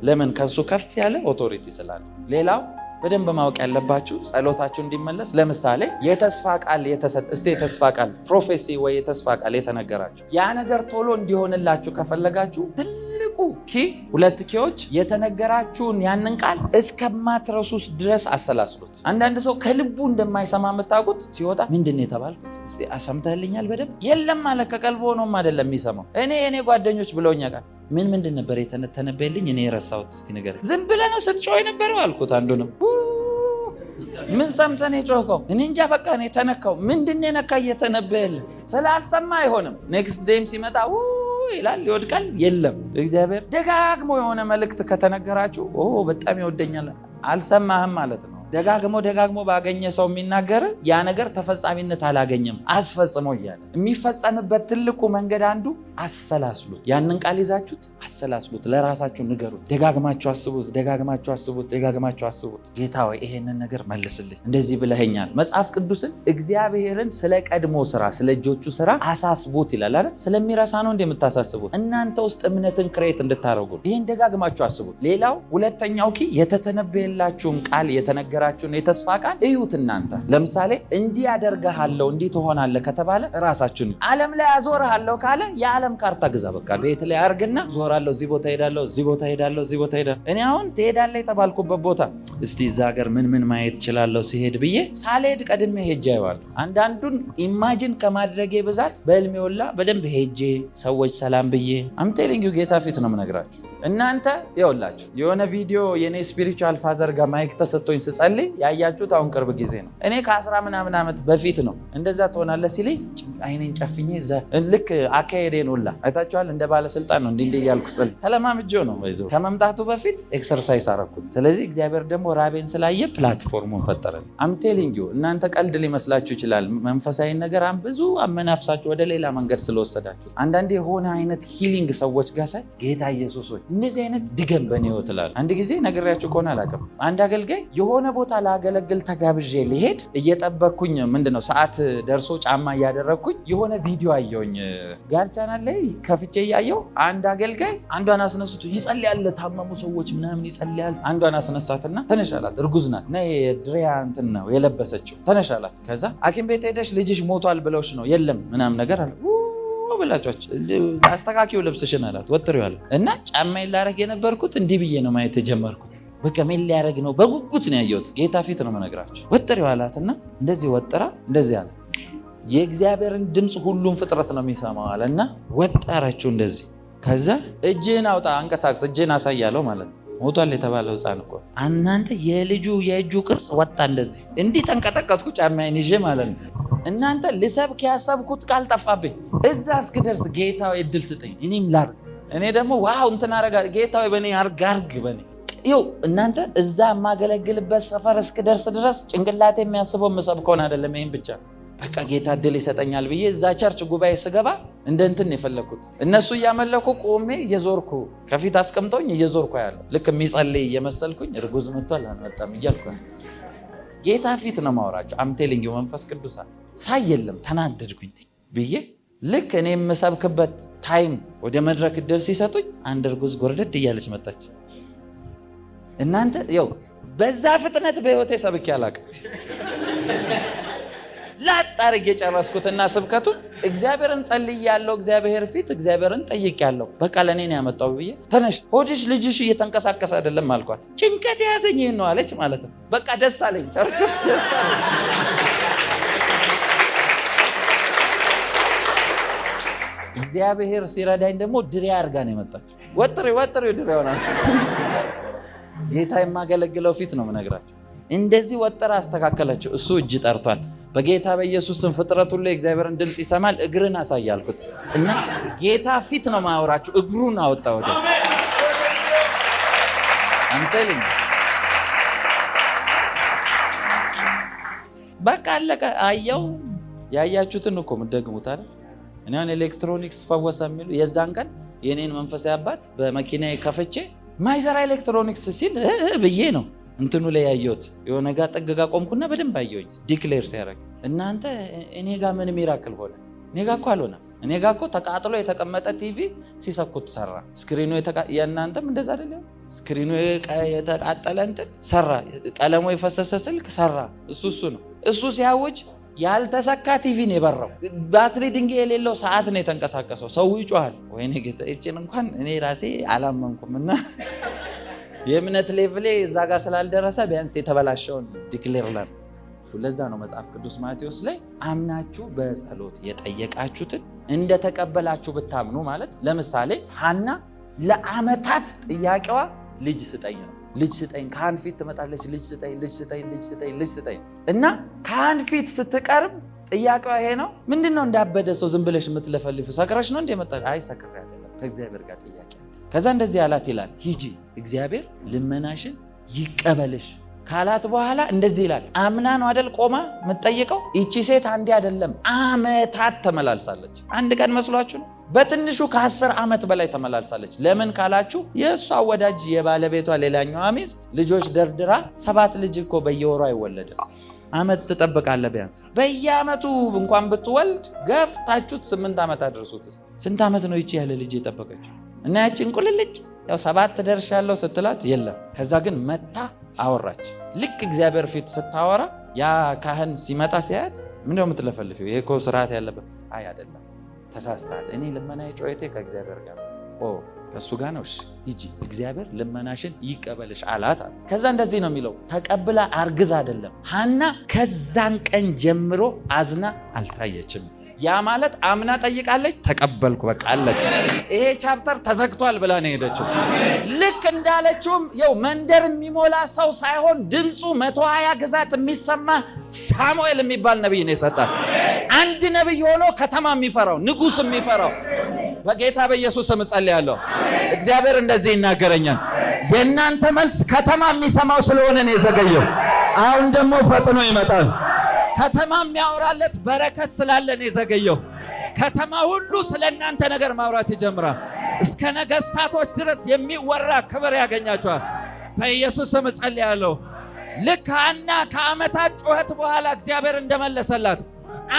ለምን? ከሱ ከፍ ያለ ኦቶሪቲ ስላለ። ሌላው በደንብ ማወቅ ያለባችሁ ጸሎታችሁ እንዲመለስ፣ ለምሳሌ የተስፋ ቃል የተሰጠ እስቲ የተስፋ ቃል ፕሮፌሲ ወይ የተስፋ ቃል የተነገራችሁ ያ ነገር ቶሎ እንዲሆንላችሁ ከፈለጋችሁ ትልቁ ኪ ሁለት ኪዎች የተነገራችሁን ያንን ቃል እስከማትረሱስ ድረስ አሰላስሉት። አንዳንድ ሰው ከልቡ እንደማይሰማ የምታውቁት ሲወጣ ምንድነው የተባልኩት እስቲ አሰምተህልኛል በደንብ የለም ማለት ከቀልቡ ሆኖም አይደለም የሚሰማው። እኔ ጓደኞች ብለውኛል ቃል ምንድን ነበር የተነበየልኝ እኔ የረሳሁት እስቲ ነገር ዝም ብለህ ነው ስትጮህ የነበረው አልኩት። አንዱንም ምን ሰምተህ ነው የጮህከው? እኔ እንጃ በቃ እኔ ተነካው። ምንድን ነው የነካ እየተነበየልህ? ስላልሰማ አይሆንም። ኔክስት ዴይም ሲመጣ ይላል ይወድቃል። የለም እግዚአብሔር ደጋግሞ የሆነ መልእክት ከተነገራችሁ በጣም ይወደኛል አልሰማህም ማለት ነው። ደጋግሞ ባገኘ ሰው የሚናገር ያ ነገር ተፈጻሚነት አላገኘም አስፈጽሞ እያለ የሚፈጸምበት ትልቁ መንገድ አንዱ አሰላስሉት። ያንን ቃል ይዛችሁት አሰላስሉት፣ ለራሳችሁ ንገሩት፣ ደጋግማችሁ አስቡት። ጌታ ሆይ ይሄንን ነገር መልስልኝ፣ እንደዚህ ብለኸኛል። መጽሐፍ ቅዱስን እግዚአብሔርን ስለ ቀድሞ ስራ ስለ እጆቹ ስራ አሳስቡት ይላል አይደል? ስለሚረሳ ነው እንደምታሳስቡት እናንተ ውስጥ እምነትን ክሬት እንድታረጉ ይሄን ደጋግማችሁ አስቡት። ሌላው ሁለተኛው የተተነበየላችሁን ቃል የተነገራችሁን የተስፋ ቃል እዩት። እናንተ ለምሳሌ እንዲህ ያደርግሃለሁ እንዲህ ትሆናለህ ከተባለ ራሳችሁን ዓለም ላይ አዞርሃለሁ ካለ የዓለም ካርታ ግዛ። በቃ ቤት ላይ አርግና ዞራለሁ፣ እዚህ ቦታ ሄዳለሁ፣ እዚህ ቦታ ሄዳለሁ፣ እዚህ ቦታ ሄዳለሁ። እኔ አሁን ትሄዳለህ የተባልኩበት ቦታ እስቲ እዛ ሀገር ምን ማየት እችላለሁ ሲሄድ ብዬ ሳልሄድ ቀድሜ ሄጄ አይዋለሁ። አንዳንዱን ኢማጂን ከማድረጌ ብዛት በህልሜ ወላ በደንብ ሄጄ ሰዎች ሰላም ብዬ አምቴሊንግ ጌታ ፊት ነው የምነግራችሁ። እናንተ ይኸውላችሁ የሆነ ቪዲዮ የኔ ስፒሪቹዋል ፋዘር ጋር ማይክ ተሰጥቶኝ ስጸልይ ያያችሁት አሁን ቅርብ ጊዜ ነው። እኔ ከ10 ምናምን ዓመት በፊት ነው እንደዛ ትሆናለህ ሲለኝ አይኔን ጨፍኜ ልክ አካሄዴን ሁላ አይታችኋል። እንደ ባለስልጣን ነው እንዲህ እያልኩ ስል ተለማምጄው ነው ይዘው ከመምጣቱ በፊት ኤክሰርሳይዝ አረኩት። ስለዚህ እግዚአብሔር ደግሞ ራቤን ስላየ ፕላትፎርሙን ፈጠረልኝ። አምቴሊንግ እናንተ ቀልድ ሊመስላችሁ ይችላል። መንፈሳዊ ነገር ብዙ አመናፍሳችሁ ወደ ሌላ መንገድ ስለወሰዳችሁ አንዳንዴ የሆነ አይነት ሂሊንግ ሰዎች ጋር ሳይ ጌታ ኢየሱስ ሆይ እነዚህ አይነት ድገም በኔ ህይወት እላለሁ። አንድ ጊዜ ነግሬያችሁ ከሆነ አላውቅም። አንድ አገልጋይ የሆነ ቦታ ላገለግል ተጋብዤ ሊሄድ እየጠበቅኩኝ ምንድነው ሰዓት ደርሶ ጫማ እያደረግኩኝ የሆነ ቪዲዮ አየሁኝ ጋር ቻናል ላይ ከፍቼ እያየሁ አንድ አገልጋይ አንዷን አስነስቶ ይጸልያል፣ ታመሙ ሰዎች ምናምን ይጸልያል። አንዷን አስነሳትና ተነሽ አላት። እርጉዝ ናት እና የድሪያ እንትን ነው የለበሰችው። ተነሽ አላት። ከዛ ሐኪም ቤት ሄደሽ ልጅሽ ሞቷል ብለውሽ ነው? የለም ምናምን ነገር አለ ብላጮች አስተካኪው ልብስሽን አላት። ወጥሪው አለ እና ጫማዬን ላረግ የነበርኩት እንዲህ ብዬ ነው ማየት የጀመርኩት። በቃ ምን ሊያረግ ነው በጉጉት ነው ያየሁት። ጌታ ፊት ነው መነግራችሁ። ወጥሪው አላትና እንደዚህ ወጥራ እንደዚህ አለ። የእግዚአብሔርን ድምፅ ሁሉም ፍጥረት ነው የሚሰማው አለና ወጠረችው እንደዚህ። ከዛ እጅህን አውጣ አንቀሳቅስ፣ እጅህን አሳያለሁ ማለት ነው። ሞቷል የተባለው ሕፃን እኮ እናንተ የእጁ ቅርጽ ወጣ እንደዚህ። እንዲህ ተንቀጠቀጥኩ ጫማዬን ይዤ ማለት ነው። እናንተ ልሰብክ ያሰብኩት ቃል ጠፋብኝ። እዛ እስክደርስ ጌታዊ እድል ስጠኝ እኔም ላርግ። እኔ ደግሞ ዋው እንትን አረጋ ጌታዊ በእኔ አርግ በእኔ ይኸው። እናንተ እዛ የማገለግልበት ሰፈር እስክደርስ ድረስ ጭንቅላቴ የሚያስበው የምሰብከውን አይደለም። ይህም ብቻ በቃ ጌታ እድል ይሰጠኛል ብዬ እዛ ቸርች ጉባኤ ስገባ እንደ እንትን የፈለግኩት እነሱ እያመለኩ ቆሜ እየዞርኩ ከፊት አስቀምጠውኝ እየዞርኩ ያለው ልክ የሚጸልይ እየመሰልኩኝ እርጉዝ መጥቷል አልመጣም እያልኩ ጌታ ፊት ነው ማወራቸው። አምቴሊንግ መንፈስ ቅዱስ ሳይ የለም ተናደድኩኝ ብዬ ልክ እኔ የምሰብክበት ታይም ወደ መድረክ እድል ሲሰጡኝ አንድ እርጉዝ ጎርደድ እያለች መጣች። እናንተ ያው በዛ ፍጥነት በህይወቴ ሰብኬ አላውቅም። ላጣርጌ ጨረስኩትና ስብከቱን እግዚአብሔርን ጸልያለሁ። እግዚአብሔር ፊት እግዚአብሔርን ጠይቄያለሁ። በቃ ለእኔ ነው ያመጣው ብዬ ተነሽ ሆድሽ ልጅሽ እየተንቀሳቀሰ አይደለም አልኳት። ጭንቀት የያዘኝ ይህን ነው አለች ማለት ነው። በቃ ደስ አለኝ፣ ቸርች ውስጥ ደስ አለኝ። እግዚአብሔር ሲረዳኝ ደግሞ ድሪያ አድርጋ ነው የመጣችው። ወጥሪው ድሪያ ሆና ጌታ የማገለግለው ፊት ነው የምነግራቸው። እንደዚህ ወጥራ አስተካከለችው። እሱ እጅ ጠርቷል። በጌታ በኢየሱስ ስም ፍጥረት ሁሉ የእግዚአብሔርን ድምፅ ይሰማል። እግርን አሳያልኩት እና ጌታ ፊት ነው ማወራችሁ። እግሩን አወጣ ወደ አንተልኝ። በቃ አለቀ። አየው ያያችሁትን እኮ የምትደግሙት አይደል? እኔ አሁን ኤሌክትሮኒክስ ፈወሰ የሚሉ የዛን ቀን የኔን መንፈሳዊ አባት በመኪናዬ ከፍቼ ማይዘራ ኤሌክትሮኒክስ ሲል ብዬ ነው እንትኑ ላይ ያየሁት። የሆነ ጋር ጥግ ጋር ቆምኩና በደንብ አየሁኝ ዲክሌር ሲያደርግ። እናንተ እኔ ጋር ምን ሚራክል ሆነ? እኔ ጋር እኮ አልሆነም። እኔ ጋር እኮ ተቃጥሎ የተቀመጠ ቲቪ ሲሰኩት ሰራ። ስክሪኑ የእናንተም እንደዛ አይደለም። ስክሪኑ የተቃጠለ እንትን ሰራ። ቀለሙ የፈሰሰ ስልክ ሰራ። እሱ ነው። እሱ ሲያውጅ ያልተሰካ ቲቪ ነው የበራው። ባትሪ ድንጋይ የሌለው ሰዓት ነው የተንቀሳቀሰው። ሰው ይጮሃል። ወይኔ ጌታ እቺን እንኳን እኔ ራሴ አላመንኩም። እና የእምነት ሌቭሌ እዛ ጋር ስላልደረሰ ቢያንስ የተበላሸውን ዲክሌር ላር። ለዛ ነው መጽሐፍ ቅዱስ ማቴዎስ ላይ አምናችሁ በጸሎት የጠየቃችሁትን እንደተቀበላችሁ ብታምኑ ማለት። ለምሳሌ ሐና ለዓመታት ጥያቄዋ ልጅ ስጠኝ ነው። ልጅ ስጠኝ፣ ካህን ፊት ትመጣለች። ልጅ ስጠኝ እና ካህን ፊት ስትቀርብ ጥያቄዋ ይሄ ነው። ምንድነው እንዳበደ ሰው ዝም ብለሽ የምትለፈልፊ? ሰክረሽ ነው እንደ መጣ? አይ ሰክሬ አይደለም፣ ከእግዚአብሔር ጋር ጥያቄ። ከዛ እንደዚህ አላት ይላል፣ ሂጂ እግዚአብሔር ልመናሽን ይቀበልሽ፣ ካላት በኋላ እንደዚህ ይላል። አምና ነው አይደል ቆማ የምትጠይቀው? ይቺ ሴት አንዴ አይደለም ዓመታት ተመላልሳለች። አንድ ቀን መስሏችሁ ነው? በትንሹ ከ10 ዓመት በላይ ተመላልሳለች። ለምን ካላችሁ የእሷ ወዳጅ የባለቤቷ ሌላኛዋ ሚስት ልጆች ደርድራ 7 ልጅ እኮ በየወሩ አይወለድም። ዓመት ትጠብቃለህ ቢያንስ። በየዓመቱ እንኳን ብትወልድ ገፍታችሁት 8 ዓመት አድርሱት። ስንት ዓመት ነው ይቺ ያለ ልጅ የጠበቀችው? እና ያቺ እንቁልልጭ ያው 7 ደርሻለሁ ስትላት የለም። ከዛ ግን መታ አወራች። ልክ እግዚአብሔር ፊት ስታወራ ያ ካህን ሲመጣ ሲያያት ምንድነው የምትለፈልፊው? ይሄ እኮ ስርዓት ያለበት። አይ አይደለም ተሳስተሃል። እኔ ልመናዬ ጮኸቴ ከእግዚአብሔር ጋር ከእሱ ጋር ነው። እሺ ሂጂ እግዚአብሔር ልመናሽን ይቀበልሽ አላት። ከዛ እንደዚህ ነው የሚለው፣ ተቀብላ አርግዝ አይደለም ሐና ከዛን ቀን ጀምሮ አዝና አልታየችም። ያ ማለት አምና ጠይቃለች፣ ተቀበልኩ፣ በቃ አለቀ፣ ይሄ ቻፕተር ተዘግቷል ብላ ነው ሄደችው። ልክ እንዳለችውም ያው መንደር የሚሞላ ሰው ሳይሆን ድምፁ 120 ግዛት የሚሰማ ሳሙኤል የሚባል ነብይ ነው የሰጣት። አንድ ነብይ ሆኖ ከተማ የሚፈራው ንጉስ የሚፈራው። በጌታ በኢየሱስ ስም ጸልያለሁ። እግዚአብሔር እንደዚህ ይናገረኛል። የእናንተ መልስ ከተማ የሚሰማው ስለሆነ ነው የዘገየው። አሁን ደግሞ ፈጥኖ ይመጣል። ከተማ የሚያወራለት በረከት ስላለ ነው የዘገየው። ከተማ ሁሉ ስለ እናንተ ነገር ማውራት ይጀምራል። እስከ ነገስታቶች ድረስ የሚወራ ክብር ያገኛቸዋል። በኢየሱስ ስም ጸልያለሁ። ልክ ሐና ከዓመታት ጩኸት በኋላ እግዚአብሔር እንደመለሰላት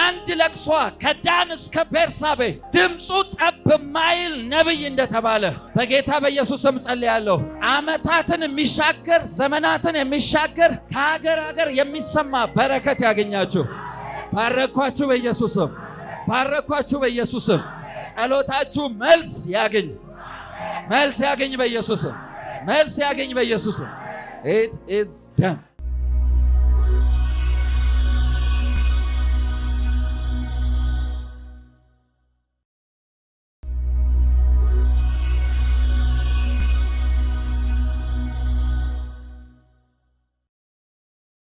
አንድ ለቅሷ ከዳን እስከ ቤርሳቤ ድምፁ ጠብ ማይል ነብይ እንደተባለ በጌታ በኢየሱስ ስም ጸልያለሁ። ዓመታትን የሚሻገር ዘመናትን የሚሻገር ከሀገር ሀገር የሚሰማ በረከት ያገኛችሁ። ባረኳችሁ በኢየሱስ ስም፣ ባረኳችሁ በኢየሱስ ስም። ጸሎታችሁ መልስ ያገኝ፣ መልስ ያገኝ በኢየሱስ ስም፣ መልስ ያገኝ በኢየሱስ ስም። It is done።